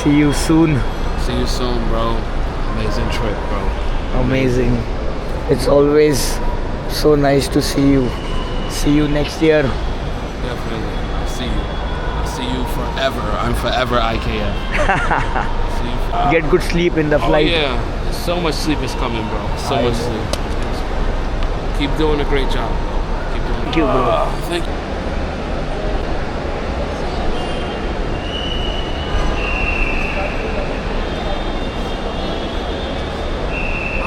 See you soon. See you soon, bro. Amazing trip, bro. Amazing. It's always so nice to see you. See you next year. Definitely. I'll see you. I'll see you forever. I'm forever IKF. See you forever. Get good sleep in the Oh flight. yeah. So much sleep is coming, bro. So much sleep. Keep doing a great job. Keep doing Thank you, bro. Thank you.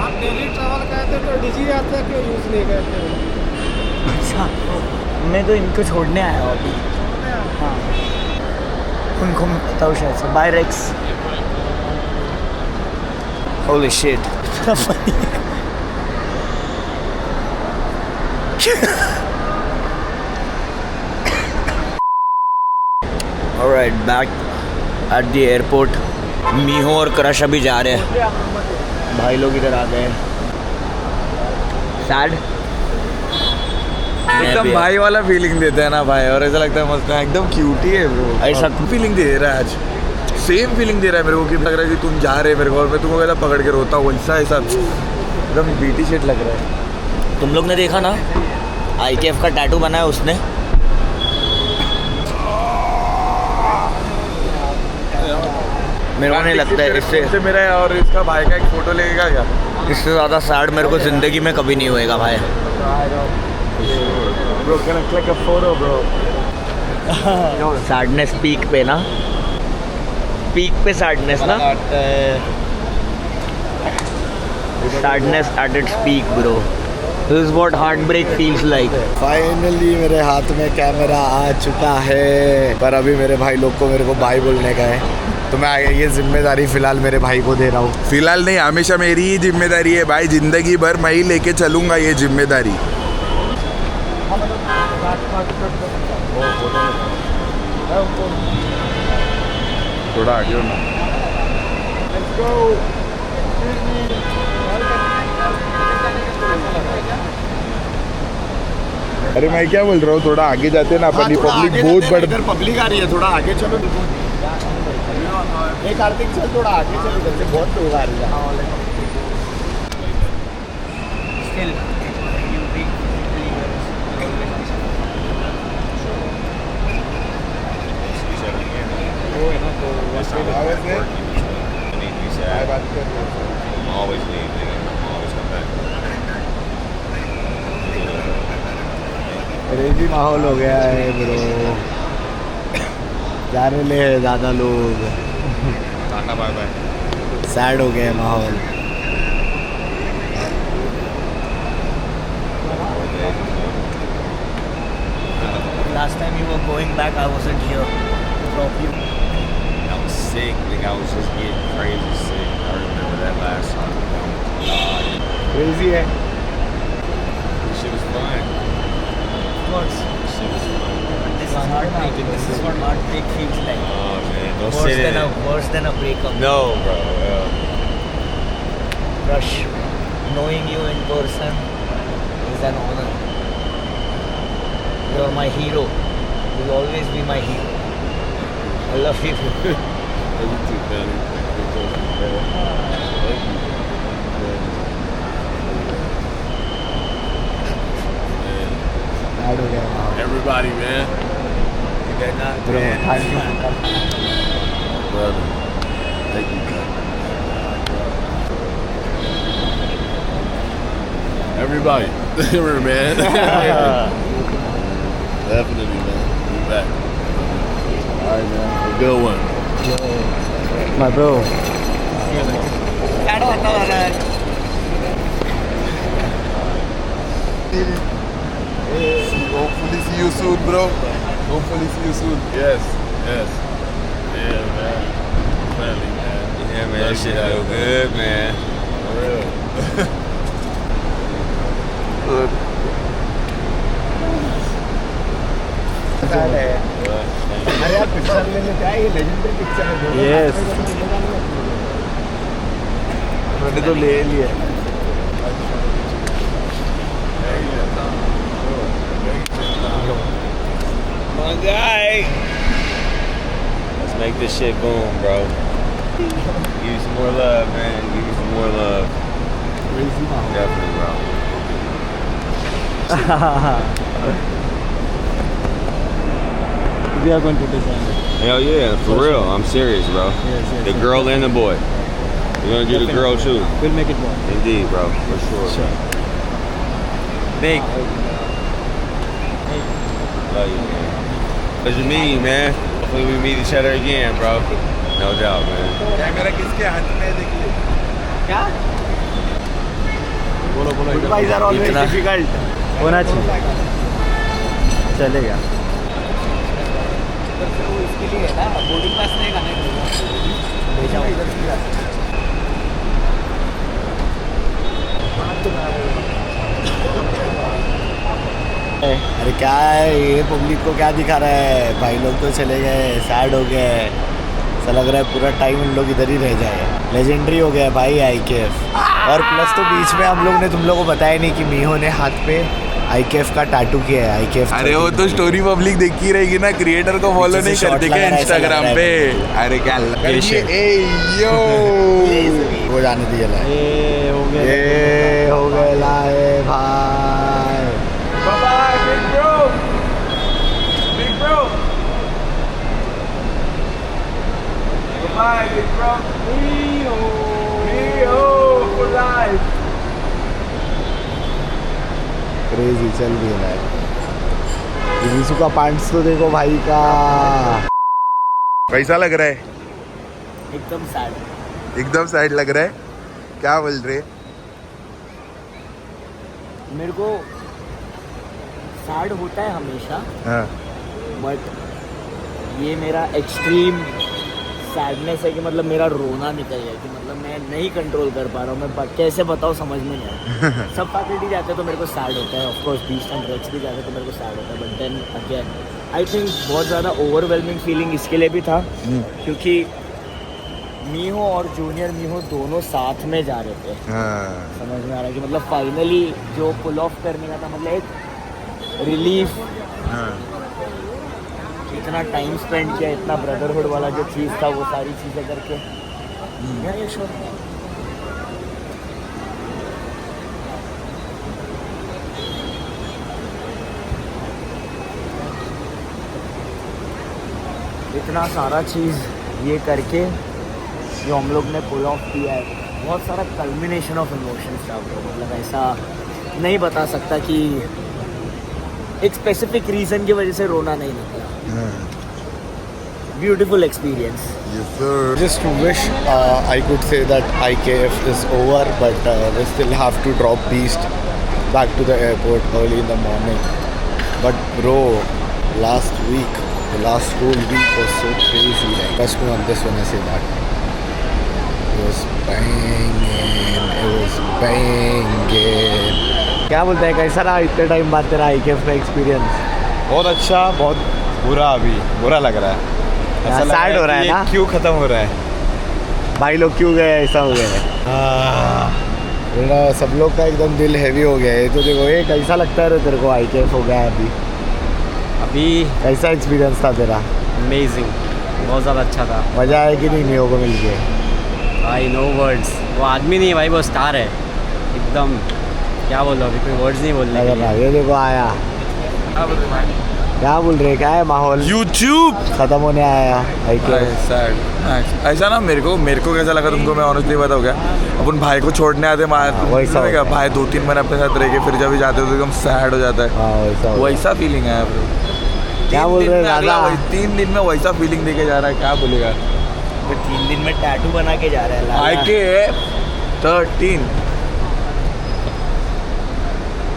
आप daily travel करते तो डिजी आता क्यों use नहीं करते हो? अच्छा, मैं तो इनको छोड़ने आया हूँ अभी। हाँ, उनको मैं पता हूँ शायद से। Bye Rex. Holy shit. इतना funny। Alright, back at the airport. मीहो और क्रश अभी जा रहे हैं। भाई लोग इधर आ गए। सैड? एकदम भाई वाला फीलिंग देता है ना भाई, और ऐसा लगता है मस्त है, एकदम क्यूट ही है ब्रो। ऐसा फीलिंग दे रहा है आज, सेम फीलिंग दे रहा है मेरे को कि लग रहा है कि तुम जा रहे मेरे को और मैं तुमको कैसा पकड़ के रोता हूँ, वैसा ऐसा एकदम बीटी शेट लग रहा है। तुम लोग ने देखा ना, IKF का टैटू बनाया उसने। मेरे को नहीं लगता है इससे मेरा और इसका भाई का एक फोटो लगेगा क्या? इससे ज़्यादा सैड मेरे को ज़िंदगी में कभी नहीं होएगा भाई। Bro, can I click a photo, bro? Sadness peak पे ना, पीक पे सैडनेस ना, sadness at its peak bro. This is what heart break feels like. Finally मेरे हाथ में कैमरा आ चुका है, पर अभी मेरे भाई लोग को मेरे को बाय बोलने का है, तो मैं ये जिम्मेदारी फिलहाल मेरे भाई को दे रहा हूँ। फिलहाल नहीं, हमेशा मेरी ही जिम्मेदारी है भाई, जिंदगी भर मैं ही लेके चलूंगा ये जिम्मेदारी। थोड़ा आगे हो ना। अरे मैं क्या बोल रहा हूँ, थोड़ा आगे जाते ना अपन, पब्लिक बहुत बड़ पब्लिक आ रही है, थोड़ा आगे चलो। एक कार्तिक चल, थोड़ा आगे चलो, इधर से बहुत लोग आ रहे हैं। क्रेजी माहौल हो गया है ब्रो, जाने ले ज़्यादा लोग, टाटा बाय बाय। सैड हो गया है माहौल। Last time you were going back, I wasn't here. Probably. I was sick, like I was just getting crazy sick. I remember that last time. Crazy है। This shit was fun. Of course. This shit was fun. This is heartbreak. This is what heartbreak feels like. Oh man, don't Worse sit in than it. worse than a breakup. No, bro. Rush. Knowing you in person is an honor. You're my hero. You'll always be my hero. I love you. You too, man. Sad हो गया माहौल। Everybody, man. You got not, bro man. Thank you. Brother. Thank you, man. Everybody. man. Definitely, man. Be back. All right, man. A good one. My bro. Hopefully see you soon, bro. Hopefully see you soon. Yes. Yes. Yeah, man. Family, man. Yeah, man. That shit feel good, man. For real. अरे यार picture लेने क्या है, ये legendary picture है। Yes, मैंने तो ले लिया। My guy. Let's make this shit boom, bro. Give you some more love, man. Give you some more love. Definitely, bro. We are going to design it. Hell yeah, for real. I'm serious, bro. Yes, The girl and the boy. We're gonna do the girl too. We'll make it work. Indeed, bro. For sure. Big. Love you, man. Pleasure meeting you, man. Hopefully we meet each other again, bro. No doubt, man. Camera किसके हाथ में है देखिए क्या? बोलो बोलो Goodbyes are always difficult. होना चाहिए. चलेगा. वो इसके लिए है ना बोर्डिंग पास नहीं करना भेजा इधर से अरे क्या है ये पब्लिक को क्या दिखा रहा है भाई लोग तो चले गए सैड हो गए ऐसा लग रहा है पूरा टाइम इन लोग इधर ही रह जाए लेजेंडरी हो गया भाई IKF और प्लस तो बीच में हम लोग ने तुम लोग को बताया नहीं कि मीहो ने हाथ पे IKF का टैटू किया है IKF अरे वो तो स्टोरी पब्लिक देखी रहेगी ना क्रिएटर को फॉलो नहीं करते क्या इंस्टाग्राम पे अरे क्या ए यो वो जाने दिया ला ये हो गया ये हो गया लाए भाई bye big bro bye big bro मीहो फॉर लाइफ क्रेजी चल रही है भाई विशु का पैंट्स तो देखो भाई का कैसा लग रहा है एकदम सैड एकदम साइड लग रहा है क्या बोल रहे मेरे को सैड होता है हमेशा हाँ बट ये मेरा एक्सट्रीम सैडनेस है कि मतलब मेरा रोना निकल गया कि मतलब मैं नहीं कंट्रोल कर पा रहा हूँ मैं कैसे बताऊँ समझ में नहीं आता सब फैकल्टी जाते हैं तो मेरे को सैड होता है ऑफकोर्स बीस्ट एंड रेक्स भी जाते हैं तो मेरे को सैड होता है but then again I think बहुत ज़्यादा ओवरवेलमिंग फीलिंग इसके लिए भी था क्योंकि मीहो और जूनियर मीहो दोनों साथ में जा रहे थे समझ में आ रहा है कि मतलब फाइनली जो पुल ऑफ करने का था मतलब एक रिलीफ इतना टाइम स्पेंड किया इतना ब्रदरहुड वाला जो चीज़ था वो सारी चीज़ें करके Yeah, yeah, sure. इतना सारा चीज़ ये करके जो हम लोग ने पुल ऑफ किया है बहुत सारा कल्मिनेशन ऑफ इमोशंस था मतलब ऐसा नहीं बता सकता कि एक स्पेसिफिक रीज़न की वजह से रोना नहीं निकला beautiful experience Yes, sir. Just wish I could say that IKF is over, but we still have to drop Beast back to the airport early in the morning. But bro, last week, the last whole week was so crazy. Like, trust me on this when I say that. It was banging. It was banging. क्या बोलता है कैसा रहा इतने time बाद तेरा IKF का experience? बहुत अच्छा बहुत बुरा अभी बुरा लग रहा है ऐसा लग सैड हो रहा है कि ना ये क्यों खत्म हो रहा है भाई लोग क्यों गए ऐसा हो गया है सब लोग का एकदम दिल हैवी हो गया है तो देखो ये कैसा लगता है रे तेरे को IKF हो गया है अभी कैसा एक्सपीरियंस था तेरा अमेजिंग बहुत ज़्यादा अच्छा था मज़ा आया कि नहीं मीहो को मिल के भाई नो वर्ड्स वो आदमी नहीं है भाई वो स्टार है एकदम क्या बोलो अभी कोई वर्ड्स नहीं बोलने के अगर लिए। ये देखो आया क्या बोल रहे क्या है माहौल यूट्यूब खत्म होने आया IKF सैड ऐसा ना मेरे को कैसा लगा तुमको मैं ऑनेस्टली बताऊँ क्या अपन भाई को छोड़ने आते वैसा होता है। भाई 2-3 महीने अपने साथ रह के फिर जब भी जाते हो तो एकदम सैड हो जाता है हाँ वैसा होता है। वैसा फीलिंग है ब्रो क्या बोल रहे हैं दादा 3 दिन में वैसा फीलिंग देके जा रहा है क्या बोलेगा वो 3 दिन में टैटू बना के जा रहा है लाला। IKF 13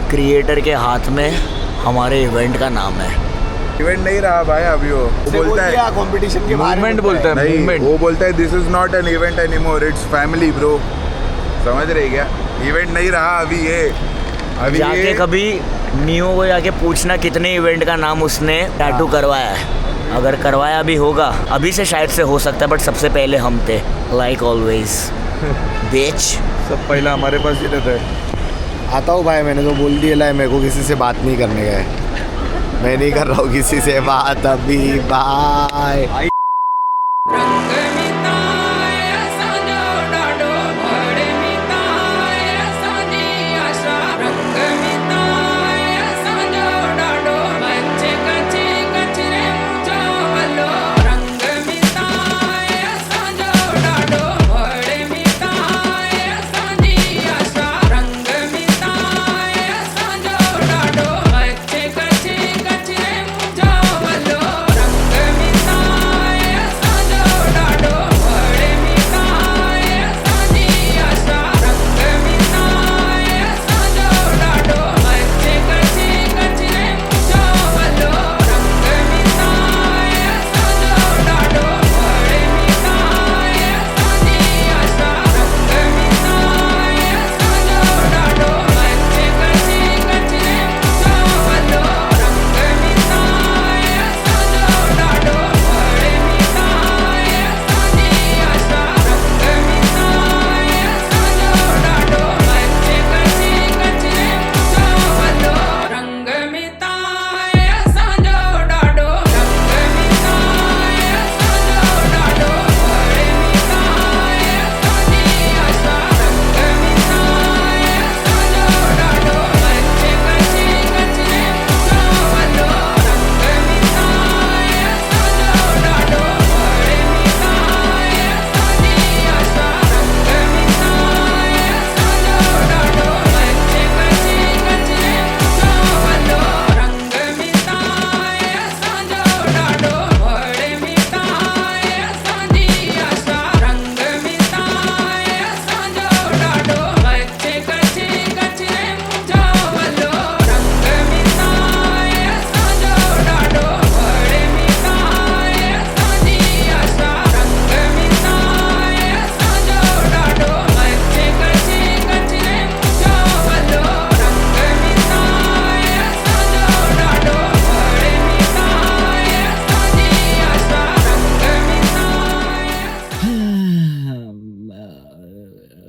क्रिएटर के हाथ में हमारे इवेंट का नाम है इवेंट नहीं रहा भाई अभी वो बोलता है कंपटीशन के बारे में मूवमेंट बोलता है नहीं, मूवमेंट वो बोलता है this is not an event anymore it's family bro समझ रहे क्या इवेंट नहीं रहा अभी ये अभी जाके ये कभी मीहो को जाके पूछना कितने इवेंट का नाम उसने टैटू करवाया है अगर करवाया भी होगा अभी से शायद से हो सकता है बट सबसे पहले हम थे लाइक ऑलवेज बेच सब पहला हमारे पास ही रहता है आता हूँ भाई मैंने तो बोल दिया है मेरे को किसी से बात नहीं करने का है मैं नहीं कर रहा हूँ किसी से बात अभी बाय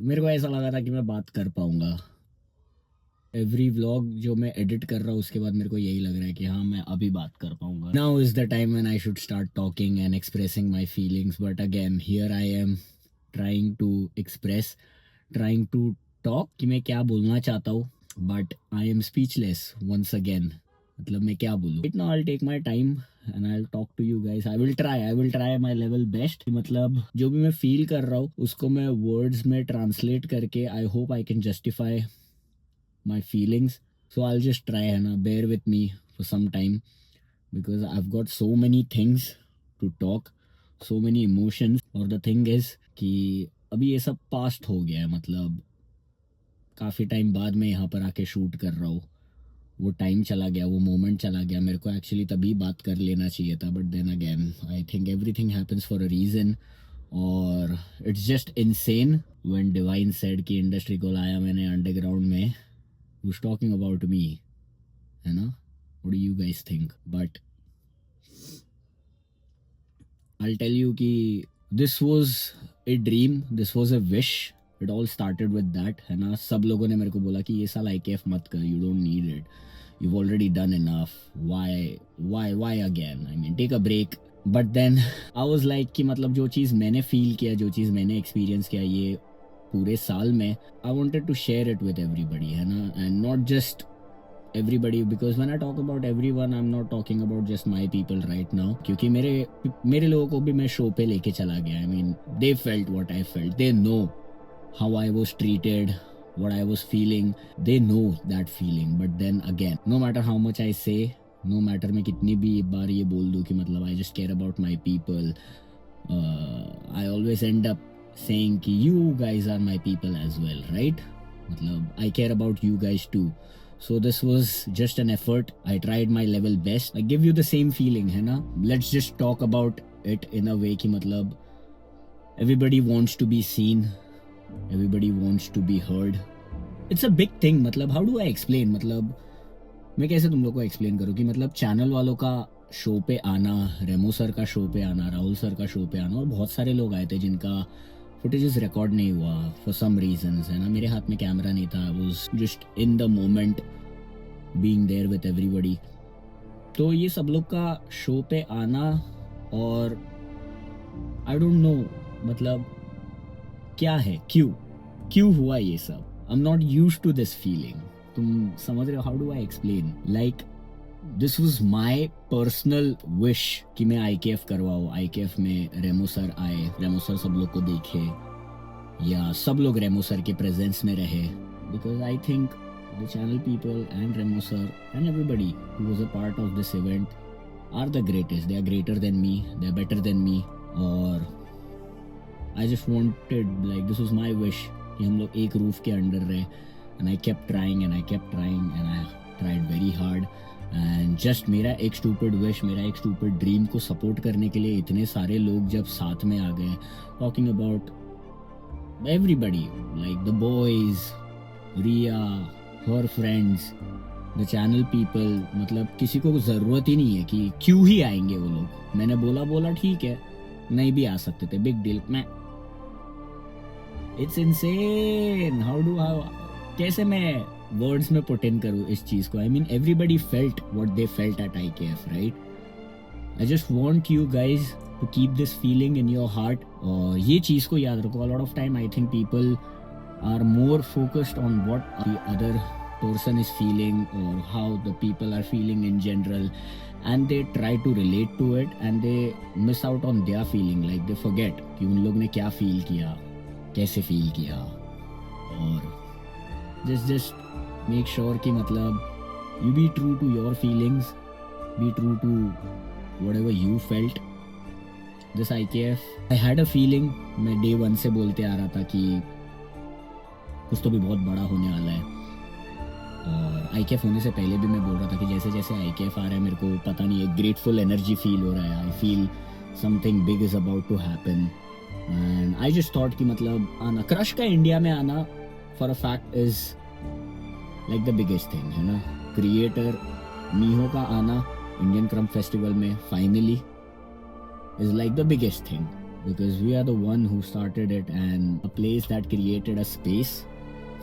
मेरे को ऐसा लगा था कि मैं बात कर पाऊँगा। एवरी व्लॉग जो मैं एडिट कर रहा हूँ उसके बाद मेरे को यही लग रहा है कि हाँ मैं अभी बात कर पाऊँगा। Now is the time when I should start talking and expressing my feelings, but again here I am trying to express, trying to talk कि मैं क्या बोलना चाहता हूँ, but I am speechless once again. मतलब मैं क्या बोलूँ। It now I take my time and I talk to you guys. I will try my level best. मतलब जो भी मैं फील कर रहा हूँ उसको मैं वर्ड्स में ट्रांसलेट करके I hope I can justify my feelings. So I'll just try, Hannah, bear with me for some time because I've got so many things to talk, so many emotions. और the thing is कि अभी ये सब past हो गया है। मतलब काफ़ी टाइम बाद मैं यहाँ पर आके शूट कर रहा हूँ। वो टाइम चला गया, वो मोमेंट चला गया। मेरे को एक्चुअली तभी बात कर लेना चाहिए था, but then again I think everything happens for a reason. और it's just insane when Divine said कि इंडस्ट्री को लाया मैंने अंडरग्राउंड में, who's talking about me, है ना? What do you guys think? But I'll tell you कि this was a dream, this was a wish. It all started with that, है ना? सब लोगों ने मेरे को बोला कि ये साल IKF मत कर, you don't need it, you've already done enough, why again? I mean, take a break. But then I was like कि मतलब जो चीज़ मैंने फील किया, जो चीज़ मैंने एक्सपीरियंस किया ये पूरे साल में, I wanted to share it with everybody, है ना? And not just everybody, because when I talk about everyone, I'm not talking about just my people right now, क्योंकि मेरे लोगों को भी मैं शो पे लेके चला गया। I mean, they felt what I felt, they know how I was treated, what I was feeling, they know that feeling. But then again, no matter how much I say, no matter मैं कितनी भी बार ये बोल दूँ कि मतलब I just care about my people, I always end up saying कि you guys are my people as well, right? मतलब I care about you guys too. So this was just an effort. I tried my level best. I give you the same feeling, है ना? Let's just talk about it in a way कि मतलब everybody wants to be seen, everybody wants to be heard. It's a big thing. मतलब how do I explain? मतलब मैं कैसे तुम लोग को एक्सप्लेन करूँ कि मतलब चैनल वालों का शो पे आना, रेमो सर का शो पे आना, राहुल सर का शो पे आना, और बहुत सारे लोग आए थे जिनका फुटेजेस रिकॉर्ड नहीं हुआ फॉर सम रीजंस, है ना? मेरे हाथ में कैमरा नहीं था, I was just in the moment being there with everybody. तो ये सब लोग का शो पे आना, और आई डोंट नो मतलब क्या है, क्यों हुआ ये सब। I am not used to this feeling. तुम समझ रहे हो? How do I explain? Like this was my personal wish कि मैं IKF करवाऊँ। IKF में रेमो सर आए, रेमो सर सब लोग को देखे, या सब लोग रेमो सर के प्रेजेंस में रहे, because I think the channel people and Remo sir and everybody who was a part of this event are the greatest. They are greater than me, they are better than me. और I just wanted, like this was my wish कि हम लोग एक roof के under रहे। And I kept trying and I tried very hard. And just मेरा एक stupid wish, मेरा एक स्टूपिड ड्रीम को सपोर्ट करने के लिए इतने सारे लोग जब साथ में आ गए, talking about everybody, like the boys, Riya, her friends, the channel people. मतलब किसी को ज़रूरत ही नहीं है कि क्यों ही आएंगे वो लोग। मैंने बोला ठीक है, नहीं भी आ सकते थे, बिग डील। मैं इट्स इनसेन हाउ कैसे मैं वर्ड्स में पुट इन करूँ इस चीज़ को। I mean everybody felt what they felt at IKF, right? I just want you guys to keep this feeling in your heart. और ये चीज़ को याद रखो, a lot of time I think people are more focused on what the other person is feeling और how the people are feeling in general, and they try to relate to it and they miss out on there feeling. Like they forget कि उन लोग ने क्या feel किया, कैसे feel किया। और just make sure कि मतलब you be true to your feelings, be true to whatever you felt. This IKF, I had a feeling, मैं day 1 से बोलते आ रहा था कि कुछ तो भी बहुत बड़ा होने वाला है। और IKF होने से पहले भी मैं बोल रहा था कि जैसे जैसे IKF आ रहा है मेरे को पता नहीं एक ग्रेटफुल एनर्जी फील हो रहा है। I feel something big is about to happen and I just thought कि मतलब आना क्रश का इंडिया में आना for a fact is like the biggest thing, है ना? क्रिएटर मीहो का आना इंडियन क्रम फेस्टिवल में finally is like the biggest thing. because we are the one who started it and a place that created a space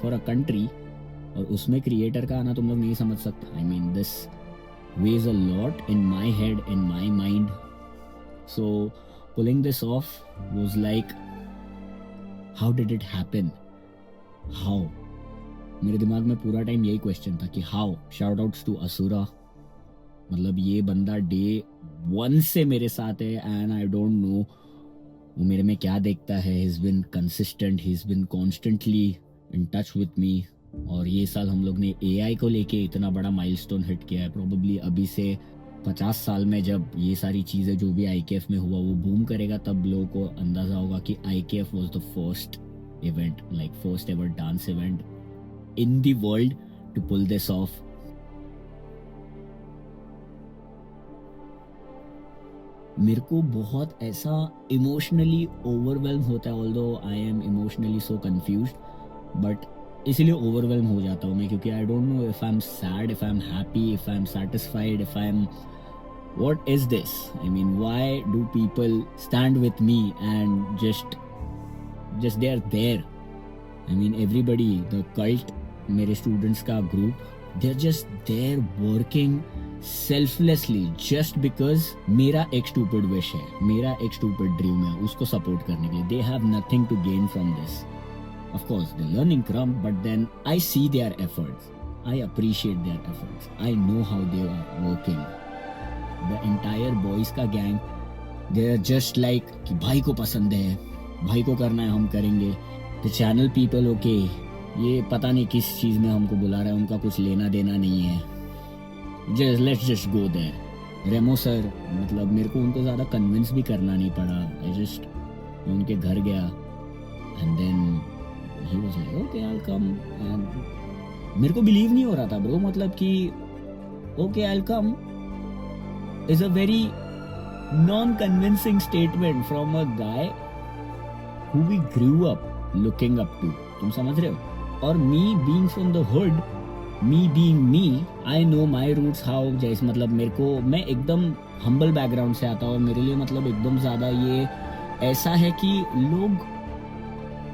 for a country. और उसमें creator का आना तुम लोग नहीं समझ सकते. I mean, this weighs a lot in my head, in my mind. So pulling this off was like, how did it happen? How? मेरे दिमाग में पूरा टाइम यही क्वेश्चन था कि how. Shout outs to Asura. मतलब ये बंदा डे 1 से मेरे साथ है एंड आई डोंट नो वो मेरे में क्या देखता है. He's been consistent, he's been constantly in touch with me. और ये साल हम लोग ने AI को लेके इतना बड़ा माइलस्टोन हिट किया है. प्रोबेबली अभी से 50 साल में जब ये सारी चीज़ें जो भी IKF में हुआ वो बूम करेगा, तब लोगों को अंदाज़ा होगा कि IKF was the first event, like first ever dance event in the world to pull this off. मेरे को बहुत ऐसा इमोशनली ओवरवेल्म होता है, although I am emotionally so confused, but इसलिए ओवरवेल्म हो जाता हूँ मैं, क्योंकि I don't know if I am sad, if I am happy, if I am satisfied, if I am what is this. I mean why do people stand with me and just they are there. I mean everybody, the cult, मेरे students का group, they are just there working selflessly just because मेरा एक stupid wish है, मेरा एक stupid dream है, उसको support करने के लिए. They have nothing to gain from this. Of course, the learning crumb, but then I see their efforts. I appreciate their efforts. I know how they are working. The entire boys का gang, they are just like कि भाई को पसंद है, भाई को करना है, हम करेंगे. The channel people, okay, ये पता नहीं किस चीज़ में हमको बुला रहा है, उनका कुछ लेना देना नहीं है. Let's just go there. Remo sir, मतलब मेरे को उनको ज़्यादा कन्विंस भी करना नहीं पड़ा. मैं उनके घर गया and then he was like, okay, I'll come. And मेरे को बिलीव नहीं हो रहा था ब्रो, मतलब कि okay, I'll come is a very non-convincing statement from a guy who we grew up looking up to. तुम समझ रहे हो? और me being from the hood, me being me, I know my roots how. जैसे मतलब मेरे को, मैं एकदम humble background से आता हूँ और मेरे लिए मतलब एकदम ज़्यादा ये ऐसा है कि लोग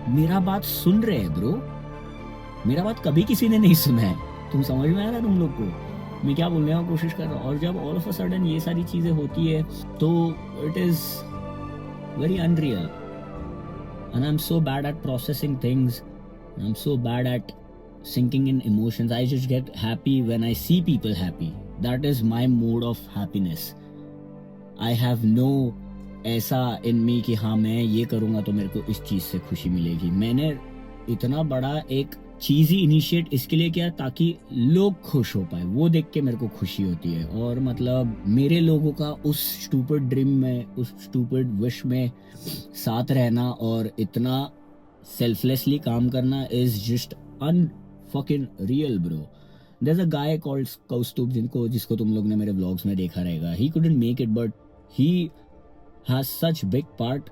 मेरा बात सुन रहे हैं ब्रो. मेरा बात कभी किसी ने नहीं सुना है. तुम समझ में आ रहा है तुम लोग को मैं क्या बोलने की कोशिश कर रहा हूँ? और जब ऑल ऑफ अ सडन ये सारी चीज़ें होती है तो it is very unreal and I am so bad at processing things. I am so bad at sinking in emotions. I just get happy when I see people happy. That is my mode of happiness. I have no ऐसा इन मी कि हाँ मैं ये करूँगा तो मेरे को इस चीज़ से खुशी मिलेगी. मैंने इतना बड़ा एक चीज़ ही इनिशिएट इसके लिए किया ताकि लोग खुश हो पाए, वो देख के मेरे को खुशी होती है. और मतलब मेरे लोगों का उस स्टूपिड ड्रीम में, उस स्टूपिड विश में साथ रहना और इतना सेल्फलेसली काम करना is just unfucking real bro. There's a guy called Kaustubh जिसको तुम लोग ने मेरे व्लॉग्स में देखा रहेगा. He couldn't make it but he has such big part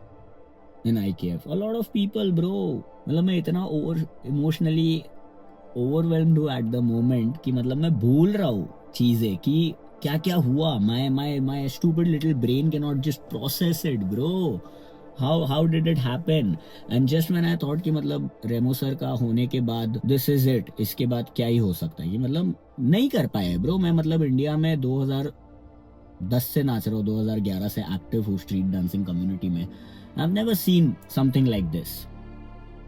in IKF. A lot of people bro, मतलब मैं इतना emotionally overwhelmed हूँ at the moment कि मतलब मैं भूल रहा हूँ चीज़ें कि क्या क्या हुआ. My stupid little brain cannot just process it bro. How did it happen? And just when I thought कि मतलब रेमो सर का होने के बाद this is it, इसके बाद क्या ही हो सकता है, ये मतलब नहीं कर पाए ब्रो. मैं मतलब इंडिया में 2010 से नाच रहा हूँ, 2011 से एक्टिव हूँ स्ट्रीट डांसिंग कम्युनिटी में. I have never seen something like this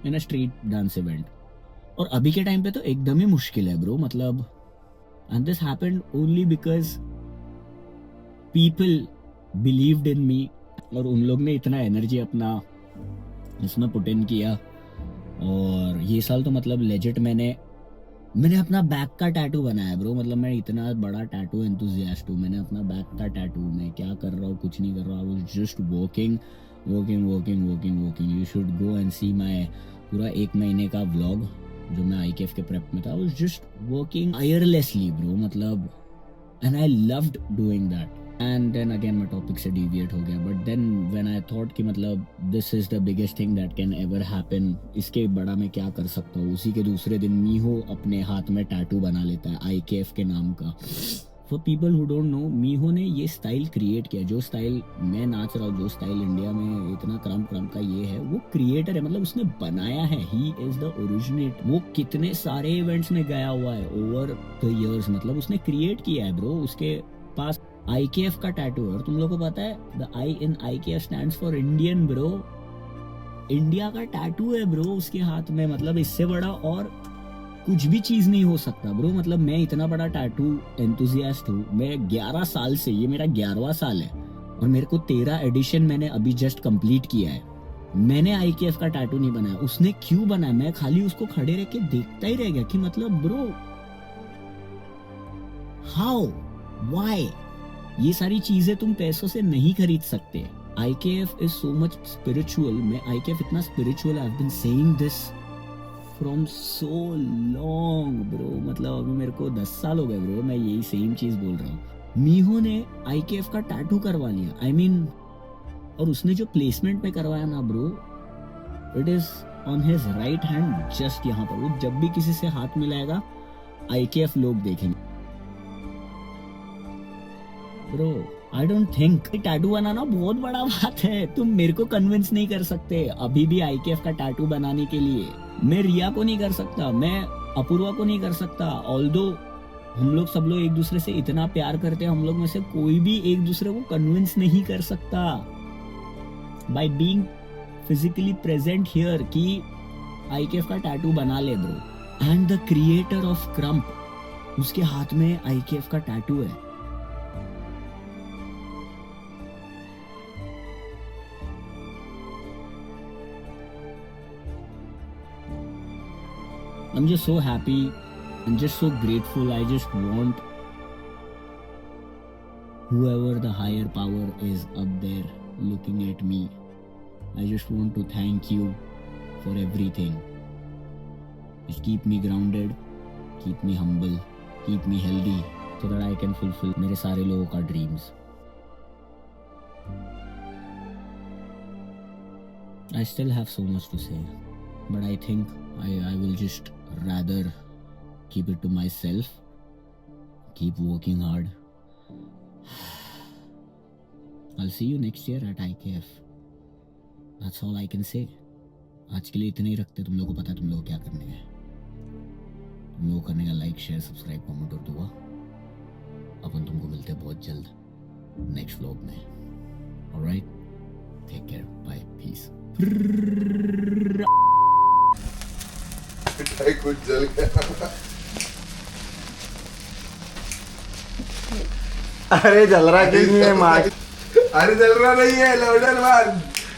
in a street dance event. और अभी के टाइम पे तो एकदम ही मुश्किल है ब्रो. मतलब and this happened only because people believed in me और उन लोग ने इतना एनर्जी अपना इसमें पुट इन किया. और ये साल तो मतलब लेजिट मैंने अपना बैक का टैटू बनाया ब्रो. मतलब मैं इतना बड़ा टैटू एंथुसियास्ट हूँ. मैंने अपना बैक का टैटू, मैं क्या कर रहा हूँ, कुछ नहीं कर रहा हूँ. आई was just working. You should go and see my पूरा 1 महीने का व्लॉग जो मैं IKF के प्रेप में था. I was just working tirelessly bro. मतलब and I loved doing that. And then again मैं टॉपिक से डिविएट हो गया. But then when I thought कि मतलब this is the biggest thing that can ever happen, इसके बड़ा मैं क्या कर सकता हूँ. उसी के दूसरे दिन मीहो अपने हाथ में टैटू बना लेता है IKF के नाम का. For people who don't know, मीहो ने ये स्टाइल क्रिएट किया, जो स्टाइल मैं नाच रहा हूँ, जो स्टाइल इंडिया में इतना क्रम का ये है, वो क्रिएटर है, मतलब उसने बनाया है, ही इज द ओरिजिनेट। वो कितने सारे इवेंट्स में गया हुआ है ओवर द इयर्स, मतलब उसने क्रिएट किया है ब्रो। उसके पास IKF का टैटू है, और तुम लोगों को पता है the I in IKF stands for Indian bro. India का टैटू है ब्रो उसके हाथ में, मतलब इससे बड़ा और कुछ भी चीज नहीं हो सकता ब्रो। मतलब मैं इतना बड़ा टैटू एंथुसियास्ट हूँ, मैं 11 साल से, ये मेरा 11वां साल है, और मेरे को 13 एडिशन मैंने अभी जस्ट कंप्लीट किया है। मैंने IKF का टैटू नहीं बनाया, उसने क्यों बनाया? मैं खाली उसको खड़े रह के देखता ही रह गया कि मतलब ब्रो हाउ, व्हाई? ये सारी चीजें तुम पैसों से नहीं खरीद सकते। IKF is so much spiritual. मैं IKF इतना spiritual, I have been saying this from so long bro. मतलब अभी मेरे को 10 साल हो गए ब्रो, मैं यही सेम चीज बोल रहा हूँ। मीहो ने IKF का टैटू करवा लिया, आई मीन, और उसने जो प्लेसमेंट में करवाया ना bro, it is on his right hand, just यहाँ पर। वो जब भी किसी से हाथ मिलाएगा IKF लोग देखेंगे bro. I don't think tattoo बनाना बहुत बड़ा बात है, तुम मेरे को कन्विंस नहीं कर सकते अभी भी IKF का टैटू बनाने के लिए। मैं रिया को नहीं कर सकता, मैं अपूर्वा को नहीं कर सकता, ऑल्दो हम लोग सब लोग एक दूसरे से इतना प्यार करते हैं, हम लोग में से कोई भी एक दूसरे को कन्विंस नहीं कर सकता by being physically present here कि IKF का टैटू बना ले bro. And the creator of krump, उसके हाथ में IKF का टैटू है। I'm just so happy and just so grateful. I just want whoever the higher power is up there looking at me, I just want to thank you for everything. Just keep me grounded, keep me humble, keep me healthy so that I can fulfill मेरे सारे लोगों का dreams. I still have so much to say, but I think I will just rather keep it to myself, keep working hard. I'll see you next year at IKF. That's all I can say. आज के लिए इतने ही रखते। तुम लोगों को पता है तुम लोग क्या करने हैं। तुम लोग करने का लाइक, शेयर, सब्सक्राइब, कमेंट और दुआ। अपन तुमको मिलते हैं बहुत जल्द नेक्स्ट व्लॉग में। Alright, take care, bye, peace. कुछ जल गया। अरे जल रहा क्यों नहीं है मार? अरे जल रहा नहीं है, लाउडर मार,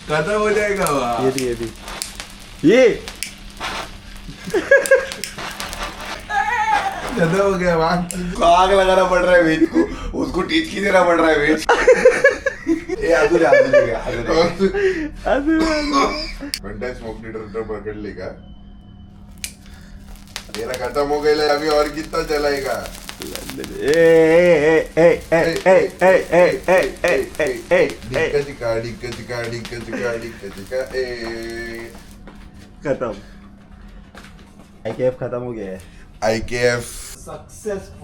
खत्म हो जाएगा। वाह, ये खत्म हो गया। वहाँ आग लगाना पड़ रहा है वेज को, उसको टीच की देना पड़ रहा है वेज। ये आदू घंटा स्मोक डिटेक्टर पकड़ लेगा। तेरा खत्म हो गया, अभी और कितना चलाएगा? खत्म। IKF खत्म हो गया है। IKF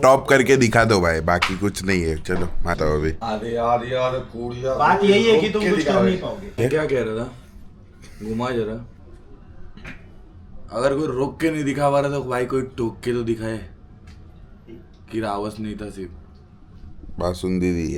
टॉप करके दिखा दो भाई, बाकी कुछ नहीं है। चलो माता अभी बात यही है कि तुम कुछ कर नहीं पाओगे। क्या कह रहा था? घुमा जरा। अगर कोई रोक के नहीं दिखा पा रहा तो भाई कोई टोक के तो दिखाए कि रावस नहीं था सिर्फ। बासुंदी दी है।